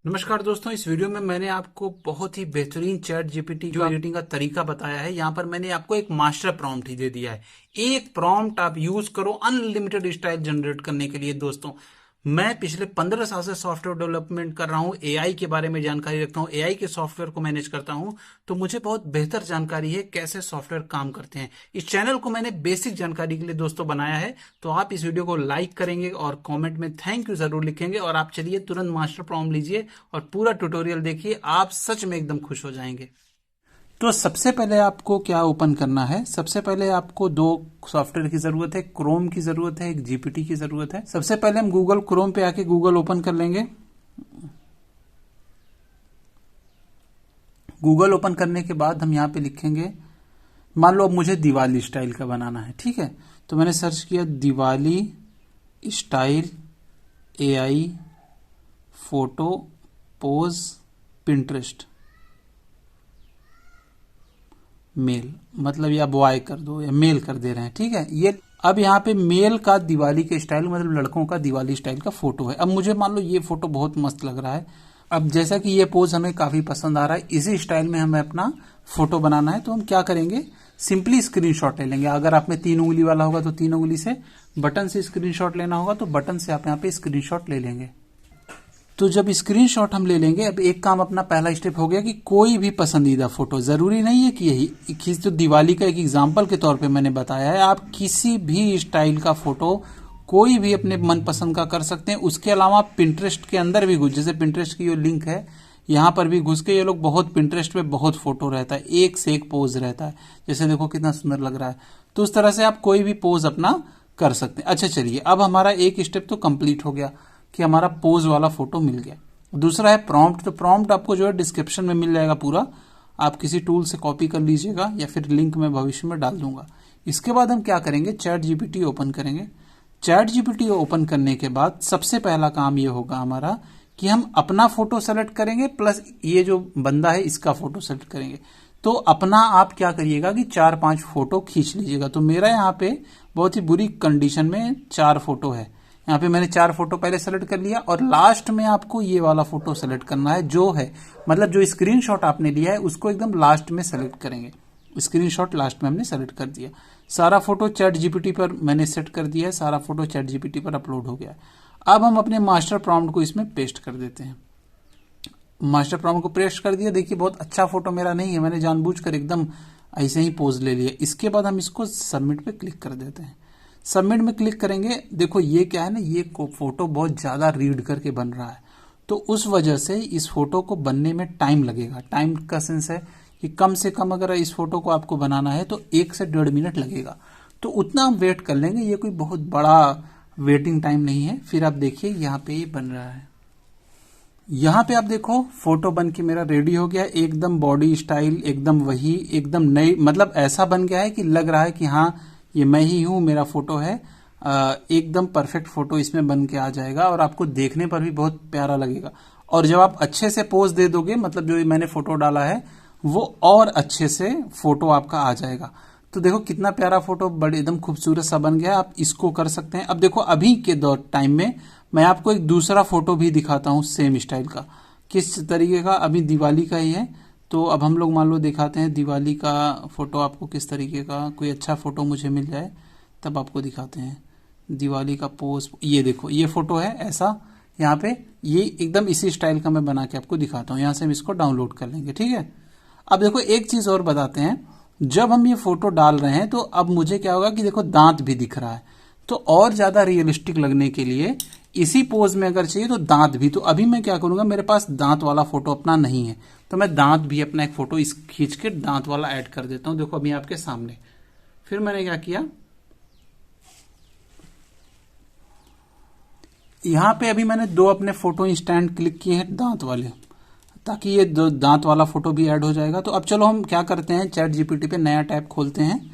नमस्कार दोस्तों, इस वीडियो में मैंने आपको बहुत ही बेहतरीन चैट जीपीटी जो एडिटिंग का तरीका बताया है। यहाँ पर मैंने आपको एक मास्टर प्रॉम्प्ट ही दे दिया है। एक प्रॉम्प्ट आप यूज करो अनलिमिटेड स्टाइल जनरेट करने के लिए। दोस्तों, मैं पिछले 15 साल से सॉफ्टवेयर डेवलपमेंट कर रहा हूँ, एआई के बारे में जानकारी रखता हूँ, एआई के सॉफ्टवेयर को मैनेज करता हूँ, तो मुझे बहुत बेहतर जानकारी है कैसे सॉफ्टवेयर काम करते हैं। इस चैनल को मैंने बेसिक जानकारी के लिए दोस्तों बनाया है। तो आप इस वीडियो को लाइक करेंगे और कमेंट में थैंक यू जरूर लिखेंगे। और आप चलिए तुरंत मास्टर प्रॉम्प्ट लीजिए और पूरा ट्यूटोरियल देखिए, आप सच में एकदम खुश हो जाएंगे। तो सबसे पहले आपको क्या ओपन करना है? सबसे पहले आपको दो सॉफ्टवेयर की जरूरत है, क्रोम की जरूरत है, एक जीपीटी की जरूरत है। सबसे पहले हम गूगल क्रोम पे आके गूगल ओपन कर लेंगे। गूगल ओपन करने के बाद हम यहाँ पे लिखेंगे, मान लो अब मुझे दिवाली स्टाइल का बनाना है, ठीक है। तो मैंने सर्च किया Diwali style AI photo pose Pinterest male, मतलब या बॉय कर दो या मेल कर दे रहे हैं, ठीक है। ये अब यहाँ पे मेल का दिवाली के स्टाइल, मतलब लड़कों का दिवाली स्टाइल का फोटो है। अब मुझे मान लो ये फोटो बहुत मस्त लग रहा है। अब जैसा कि ये पोज हमें काफी पसंद आ रहा है, इसी स्टाइल में हमें अपना फोटो बनाना है। तो हम क्या करेंगे, सिंपली स्क्रीनशॉट ले लेंगे। अगर आप में 3 उंगली वाला होगा तो 3 उंगली से, बटन से स्क्रीनशॉट लेना होगा तो बटन से आप यहाँ पे स्क्रीनशॉट ले लेंगे। तो जब स्क्रीनशॉट हम ले लेंगे, अब एक काम अपना पहला स्टेप हो गया कि कोई भी पसंदीदा फोटो, जरूरी नहीं है कि यही खींच, तो दिवाली का एक एग्जांपल के तौर पे मैंने बताया है, आप किसी भी स्टाइल का फोटो कोई भी अपने मनपसंद का कर सकते हैं। उसके अलावा पिंटरेस्ट के अंदर भी घुस, जैसे पिंटरेस्ट की जो लिंक है यहाँ पर भी घुस के ये लोग बहुत, पिंटरेस्ट में बहुत फोटो रहता है, एक से एक पोज रहता है। जैसे देखो कितना सुंदर लग रहा है। तो उस तरह से आप कोई भी पोज अपना कर सकते हैं। अच्छा चलिए, अब हमारा एक स्टेप तो कंप्लीट हो गया कि हमारा पोज वाला फोटो मिल गया। दूसरा है प्रॉम्प्ट। तो प्रॉम्प्ट आपको जो है डिस्क्रिप्शन में मिल जाएगा पूरा, आप किसी टूल से कॉपी कर लीजिएगा या फिर लिंक में भविष्य में डाल दूंगा। इसके बाद हम क्या करेंगे, चैट जीपीटी ओपन करेंगे। चैट जीपीटी ओपन करने के बाद सबसे पहला काम ये होगा हमारा कि हम अपना फोटो सेलेक्ट करेंगे, प्लस ये जो बंदा है इसका फोटो सेलेक्ट करेंगे। तो अपना आप क्या करिएगा कि 4-5 फोटो खींच लीजिएगा। तो मेरा यहाँ पे बहुत ही बुरी कंडीशन में 4 फोटो है। यहाँ पे मैंने 4 फोटो पहले सेलेक्ट कर लिया और लास्ट में आपको ये वाला फोटो सेलेक्ट करना है, जो है मतलब जो स्क्रीनशॉट आपने लिया है उसको एकदम लास्ट में सेलेक्ट करेंगे। स्क्रीनशॉट लास्ट में हमने सेलेक्ट कर दिया। सारा फोटो चैट जीपीटी पर मैंने सेट कर दिया है, सारा फोटो चैट जीपीटी पर अपलोड हो गया है। अब हम अपने मास्टर प्रॉम्प्ट को इसमें पेस्ट कर देते हैं। मास्टर प्रॉम्प्ट को पेस्ट कर दिया। देखिए बहुत अच्छा फोटो मेरा नहीं है, मैंने जानबूझकर एकदम ऐसे ही पोज ले लिया। इसके बाद हम इसको सबमिट पे क्लिक कर देते हैं। सबमिट में क्लिक करेंगे, देखो ये क्या है ना, ये फोटो बहुत ज्यादा रीड करके बन रहा है, तो उस वजह से इस फोटो को बनने में टाइम लगेगा। टाइम का सेंस है कि कम से कम अगर इस फोटो को आपको बनाना है तो 1 से 1.5 मिनट लगेगा। तो उतना हम वेट कर लेंगे, ये कोई बहुत बड़ा वेटिंग टाइम नहीं है। फिर आप देखिए यहाँ पे ये बन रहा है। यहाँ पे आप देखो फोटो बन के मेरा रेडी हो गया, एकदम बॉडी स्टाइल एकदम वही, एकदम नई, मतलब ऐसा बन गया है कि लग रहा है कि हाँ ये मैं ही हूं, मेरा फोटो है। एकदम परफेक्ट फोटो इसमें बन के आ जाएगा और आपको देखने पर भी बहुत प्यारा लगेगा। और जब आप अच्छे से पोज दे दोगे, मतलब जो मैंने फोटो डाला है वो और अच्छे से फोटो आपका आ जाएगा। तो देखो कितना प्यारा फोटो, बड़े एकदम खूबसूरत सा बन गया। आप इसको कर सकते हैं। अब देखो अभी के दौर टाइम में मैं आपको एक दूसरा फोटो भी दिखाता हूं सेम स्टाइल का, किस तरीके का। अभी दिवाली का ही है, तो अब हम लोग मान लो दिखाते हैं दिवाली का फोटो आपको किस तरीके का। कोई अच्छा फोटो मुझे मिल जाए तब आपको दिखाते हैं दिवाली का पोज। ये देखो ये फोटो है ऐसा, यहाँ पे ये एकदम इसी स्टाइल का मैं बना के आपको दिखाता हूँ। यहाँ से हम इसको डाउनलोड कर लेंगे, ठीक है। अब देखो एक चीज और बताते हैं, जब हम ये फोटो डाल रहे हैं तो अब मुझे क्या होगा कि देखो दांत भी दिख रहा है। तो और ज्यादा रियलिस्टिक लगने के लिए इसी पोज में अगर चाहिए तो दांत भी, तो अभी मैं क्या करूंगा, मेरे पास दांत वाला फोटो अपना नहीं है, तो मैं दांत भी अपना एक फोटो इस खींच के दांत वाला ऐड कर देता हूं। देखो अभी आपके सामने। फिर मैंने क्या किया, यहां पे अभी मैंने 2 अपने फोटो इंस्टेंट क्लिक किए हैं दांत वाले, ताकि ये दांत वाला फोटो भी ऐड हो जाएगा। तो अब चलो हम क्या करते हैं, चैट जीपीटी पे नया टैब खोलते हैं।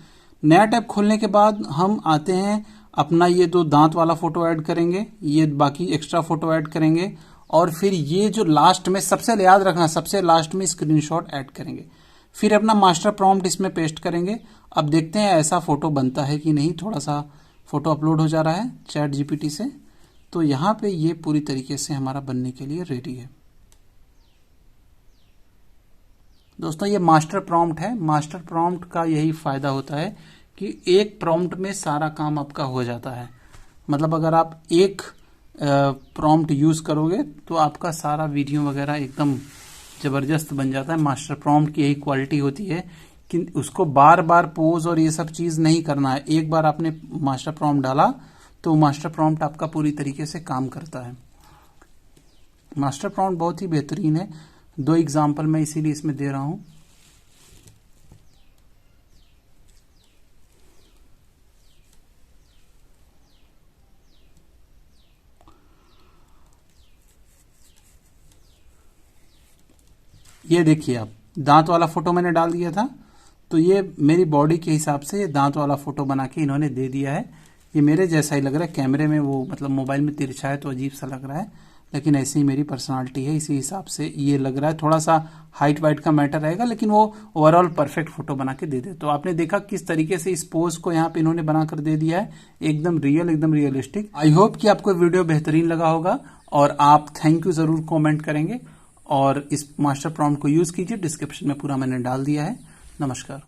नया टैब खोलने के बाद हम आते हैं, अपना ये 2 दांत वाला फोटो ऐड करेंगे, ये बाकी एक्स्ट्रा फोटो ऐड करेंगे, और फिर ये जो लास्ट में, सबसे याद रखना सबसे लास्ट में स्क्रीनशॉट ऐड करेंगे। फिर अपना मास्टर प्रॉम्प्ट इसमें पेस्ट करेंगे। अब देखते हैं ऐसा फोटो बनता है कि नहीं। थोड़ा सा फोटो अपलोड हो जा रहा है चैट जीपीटी से, तो यहाँ पे ये पूरी तरीके से हमारा बनने के लिए रेडी है। दोस्तों ये मास्टर प्रॉम्प्ट है। मास्टर प्रॉम्प्ट का यही फायदा होता है कि एक प्रॉम्प्ट में सारा काम आपका हो जाता है। मतलब अगर आप एक प्रॉम्प्ट यूज करोगे तो आपका सारा वीडियो वगैरह एकदम जबरदस्त बन जाता है। मास्टर प्रॉम्प्ट की यही क्वालिटी होती है कि उसको बार बार पोज और ये सब चीज नहीं करना है। एक बार आपने मास्टर प्रॉम्प्ट डाला तो मास्टर प्रॉम्प्ट आपका पूरी तरीके से काम करता है। मास्टर प्रॉम्प्ट बहुत ही बेहतरीन है। 2 एग्जाम्पल मैं इसीलिए इसमें दे रहा हूं। ये देखिए आप, दांत वाला फोटो मैंने डाल दिया था, तो ये मेरी बॉडी के हिसाब से ये दांत वाला फोटो बना के इन्होंने दे दिया है। ये मेरे जैसा ही लग रहा है। कैमरे में वो मतलब मोबाइल में तिरछा है तो अजीब सा लग रहा है, लेकिन ऐसे ही मेरी पर्सनालिटी है, इसी हिसाब से ये लग रहा है। थोड़ा सा हाइट वाइट का मैटर रहेगा, लेकिन वो ओवरऑल परफेक्ट फोटो बना के दे दे। तो आपने देखा किस तरीके से इस पोज को यहाँ पे इन्होंने बनाकर दे दिया है, एकदम रियल, एकदम रियलिस्टिक। आई होप कि आपको वीडियो बेहतरीन लगा होगा और आप थैंक यू जरूर कॉमेंट करेंगे। और इस मास्टर प्रॉम्प्ट को यूज कीजिए, डिस्क्रिप्शन में पूरा मैंने डाल दिया है। नमस्कार।